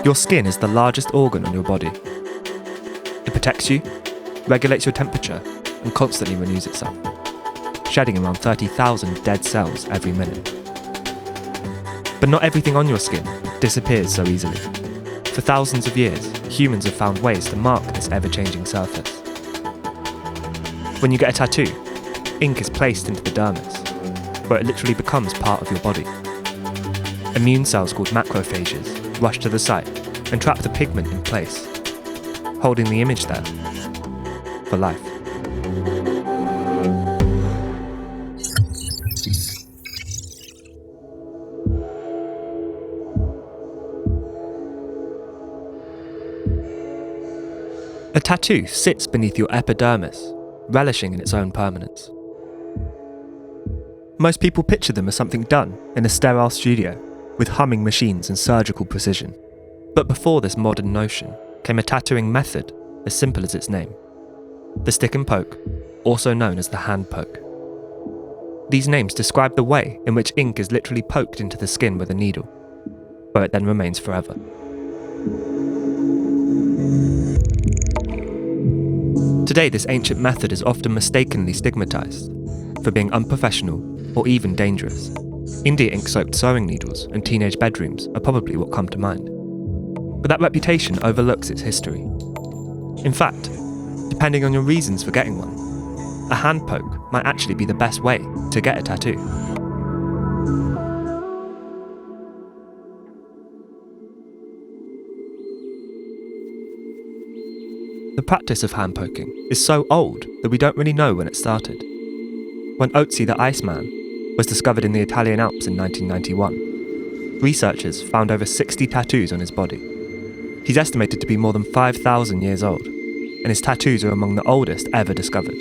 Your skin is the largest organ on your body. It protects you, regulates your temperature, and constantly renews itself, shedding around 30,000 dead cells every minute. But not everything on your skin disappears so easily. For thousands of years, humans have found ways to mark this ever-changing surface. When you get a tattoo, ink is placed into the dermis, where it literally becomes part of your body. Immune cells called macrophages rush to the site and trap the pigment in place, holding the image there for life. A tattoo sits beneath your epidermis, relishing in its own permanence. Most people picture them as something done in a sterile studio with humming machines and surgical precision. But before this modern notion came a tattooing method as simple as its name: the stick and poke, also known as the hand poke. These names describe the way in which ink is literally poked into the skin with a needle, where it then remains forever. Today, this ancient method is often mistakenly stigmatized for being unprofessional or even dangerous. India ink-soaked sewing needles and teenage bedrooms are probably what come to mind. But that reputation overlooks its history. In fact, depending on your reasons for getting one, a hand poke might actually be the best way to get a tattoo. The practice of hand poking is so old that we don't really know when it started. When Ötzi the Iceman was discovered in the Italian Alps in 1991, researchers found over 60 tattoos on his body. He's estimated to be more than 5,000 years old, and his tattoos are among the oldest ever discovered.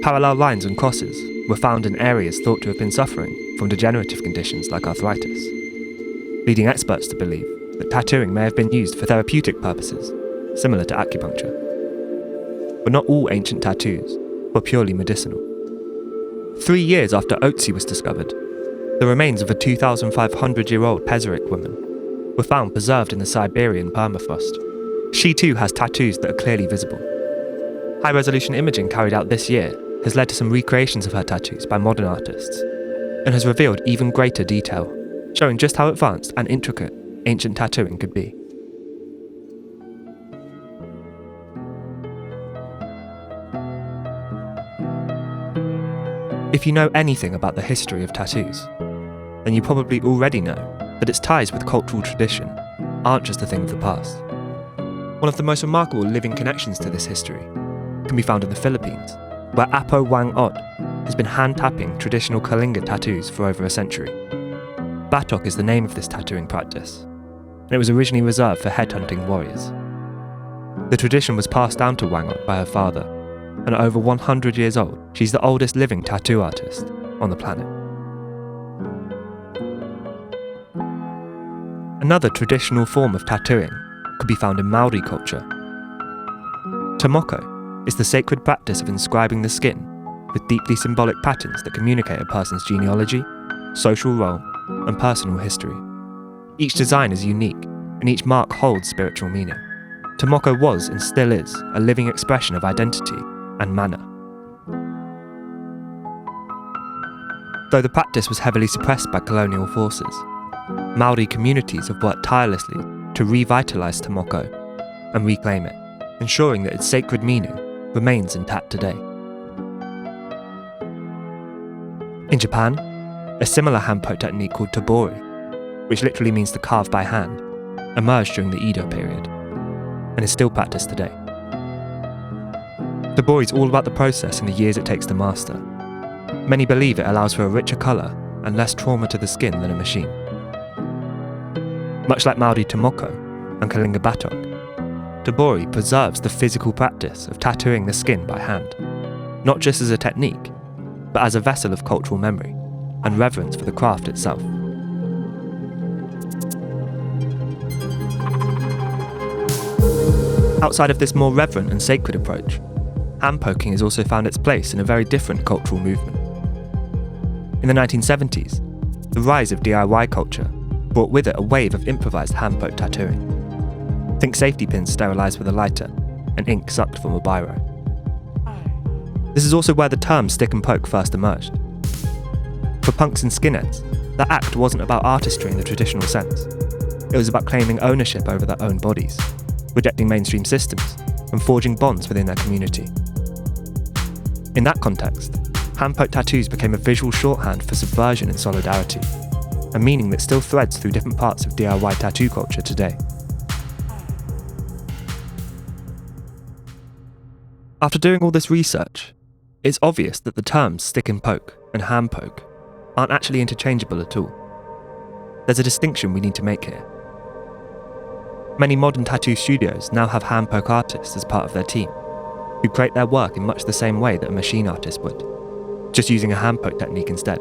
Parallel lines and crosses were found in areas thought to have been suffering from degenerative conditions like arthritis, leading experts to believe that tattooing may have been used for therapeutic purposes, similar to acupuncture. But not all ancient tattoos were purely medicinal. 3 years after Ötzi was discovered, the remains of a 2,500-year-old Pezerik woman were found preserved in the Siberian permafrost. She too has tattoos that are clearly visible. High-resolution imaging carried out this year has led to some recreations of her tattoos by modern artists, and has revealed even greater detail, showing just how advanced and intricate ancient tattooing could be. If you know anything about the history of tattoos, then you probably already know that its ties with cultural tradition aren't just a thing of the past. One of the most remarkable living connections to this history can be found in the Philippines, where Apo Whang-Od has been hand-tapping traditional Kalinga tattoos for over a century. Batok is the name of this tattooing practice, and it was originally reserved for headhunting warriors. The tradition was passed down to Whang-Od by her father, and at over 100 years old, she's the oldest living tattoo artist on the planet. Another traditional form of tattooing could be found in Maori culture. Tomoko is the sacred practice of inscribing the skin with deeply symbolic patterns that communicate a person's genealogy, social role, and personal history. Each design is unique, and each mark holds spiritual meaning. Tomoko was, and still is, a living expression of identity and manner. Though the practice was heavily suppressed by colonial forces, Maori communities have worked tirelessly to revitalise Tomoko and reclaim it, ensuring that its sacred meaning remains intact today. In Japan, a similar hand-poke technique called Tebori, which literally means to carve by hand, emerged during the Edo period and is still practiced today. Tebori is all about the process and the years it takes to master. Many believe it allows for a richer colour and less trauma to the skin than a machine. Much like Maori Tomoko and Kalinga Batok, Tebori preserves the physical practice of tattooing the skin by hand, not just as a technique, but as a vessel of cultural memory and reverence for the craft itself. Outside of this more reverent and sacred approach, hand poking has also found its place in a very different cultural movement. In the 1970s, the rise of DIY culture brought with it a wave of improvised hand-poke tattooing. Think safety pins sterilised with a lighter and ink sucked from a biro. This is also where the term stick and poke first emerged. For punks and skinheads, that act wasn't about artistry in the traditional sense. It was about claiming ownership over their own bodies, rejecting mainstream systems, and forging bonds within their community. In that context, hand-poke tattoos became a visual shorthand for subversion and solidarity, a meaning that still threads through different parts of DIY tattoo culture today. After doing all this research, it's obvious that the terms stick and poke and hand poke aren't actually interchangeable at all. There's a distinction we need to make here. Many modern tattoo studios now have hand poke artists as part of their team, who create their work in much the same way that a machine artist would, just using a hand poke technique instead.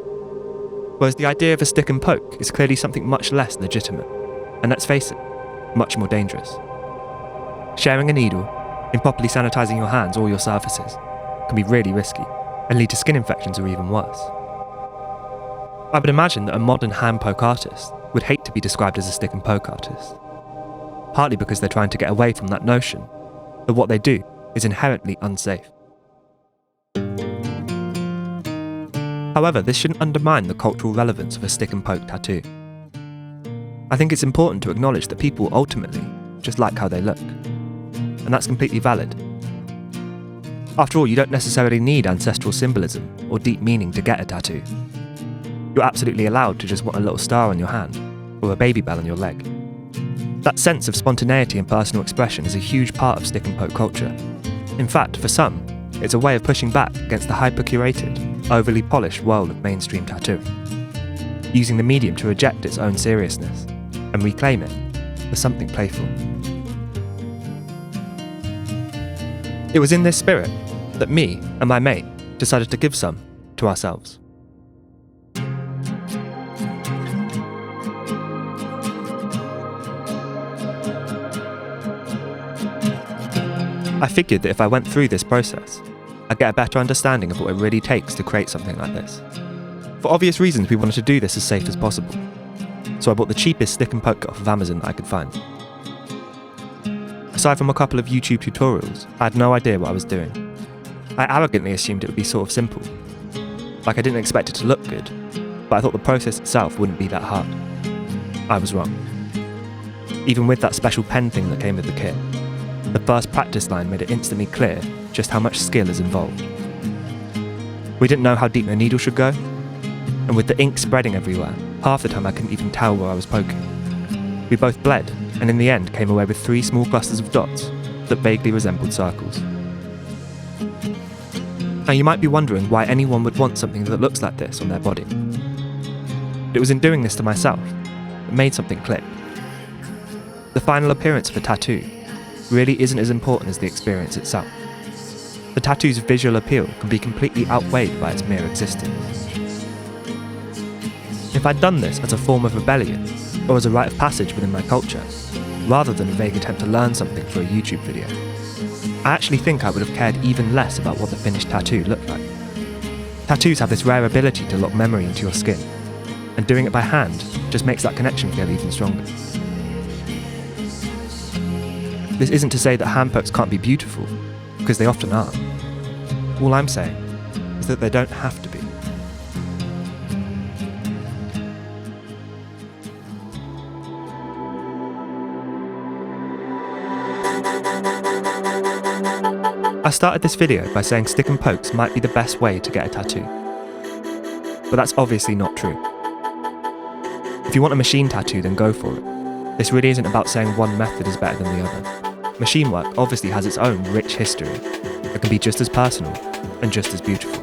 Whereas the idea of a stick and poke is clearly something much less legitimate, and let's face it, much more dangerous. Sharing a needle, improperly sanitising your hands or your surfaces, can be really risky and lead to skin infections or even worse. I would imagine that a modern hand poke artist would hate to be described as a stick and poke artist, partly because they're trying to get away from that notion that what they do is inherently unsafe. However, this shouldn't undermine the cultural relevance of a stick and poke tattoo. I think it's important to acknowledge that people ultimately just like how they look, and that's completely valid. After all, you don't necessarily need ancestral symbolism or deep meaning to get a tattoo. You're absolutely allowed to just want a little star on your hand, or a baby bell on your leg. That sense of spontaneity and personal expression is a huge part of stick and poke culture. In fact, for some, it's a way of pushing back against the hyper-curated, overly polished world of mainstream tattooing, using the medium to reject its own seriousness and reclaim it as something playful. It was in this spirit that me and my mate decided to give some to ourselves. I figured that if I went through this process, I'd get a better understanding of what it really takes to create something like this. For obvious reasons, we wanted to do this as safe as possible, so I bought the cheapest stick and poke off of Amazon that I could find. Aside from a couple of YouTube tutorials, I had no idea what I was doing. I arrogantly assumed it would be sort of simple. Like I didn't expect it to look good, but I thought the process itself wouldn't be that hard. I was wrong. Even with that special pen thing that came with the kit, the first practice line made it instantly clear just how much skill is involved. We didn't know how deep the needle should go, and with the ink spreading everywhere, half the time I couldn't even tell where I was poking. We both bled, and in the end came away with 3 small clusters of dots that vaguely resembled circles. Now you might be wondering why anyone would want something that looks like this on their body. It was in doing this to myself that made something click. The final appearance of a tattoo really isn't as important as the experience itself. The tattoo's visual appeal can be completely outweighed by its mere existence. If I'd done this as a form of rebellion, or as a rite of passage within my culture, rather than a vague attempt to learn something for a YouTube video, I actually think I would have cared even less about what the finished tattoo looked like. Tattoos have this rare ability to lock memory into your skin, and doing it by hand just makes that connection feel even stronger. This isn't to say that hand pokes can't be beautiful, because they often are. All I'm saying is that they don't have to be. I started this video by saying stick and pokes might be the best way to get a tattoo. But that's obviously not true. If you want a machine tattoo, then go for it. This really isn't about saying one method is better than the other. Machine work obviously has its own rich history that can be just as personal and just as beautiful.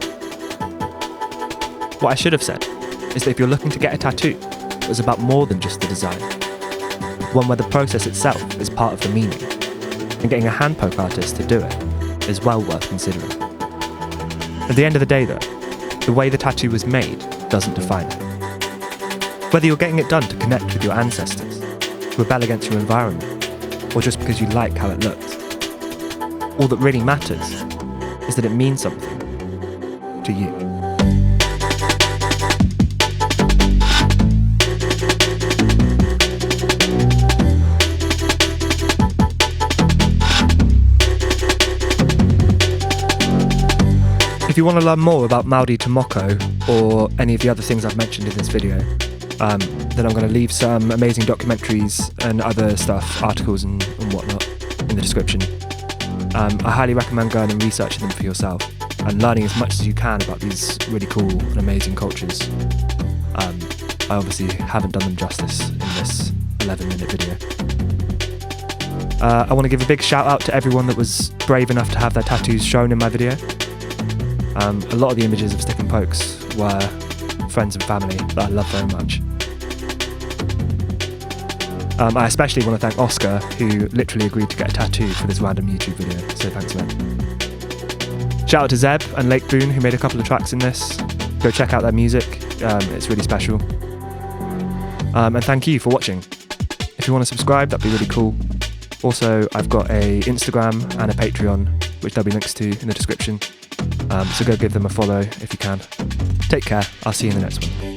What I should have said is that if you're looking to get a tattoo, it's about more than just the design. One where the process itself is part of the meaning, and getting a hand poke artist to do it is well worth considering. At the end of the day though, the way the tattoo was made doesn't define it. Whether you're getting it done to connect with your ancestors, rebel against your environment, or just because you like how it looks, all that really matters is that it means something to you. If you want to learn more about Maori Tomoko or any of the other things I've mentioned in this video, then I'm going to leave some amazing documentaries and other stuff, articles and whatnot in the description. I highly recommend going and researching them for yourself and learning as much as you can about these really cool and amazing cultures. I obviously haven't done them justice in this 11-minute video. I want to give a big shout out to everyone that was brave enough to have their tattoos shown in my video. A lot of the images of Stick and Pokes were friends and family that I love very much. I especially want to thank Oscar, who literally agreed to get a tattoo for this random YouTube video, so thanks man. Shout out to Zeb and Lakeboon, who made a couple of tracks in this. Go check out their music, it's really special. And thank you for watching. If you want to subscribe, that'd be really cool. Also, I've got a Instagram and a Patreon, which there'll be links to in the description. So go give them a follow if you can. Take care, I'll see you in the next one.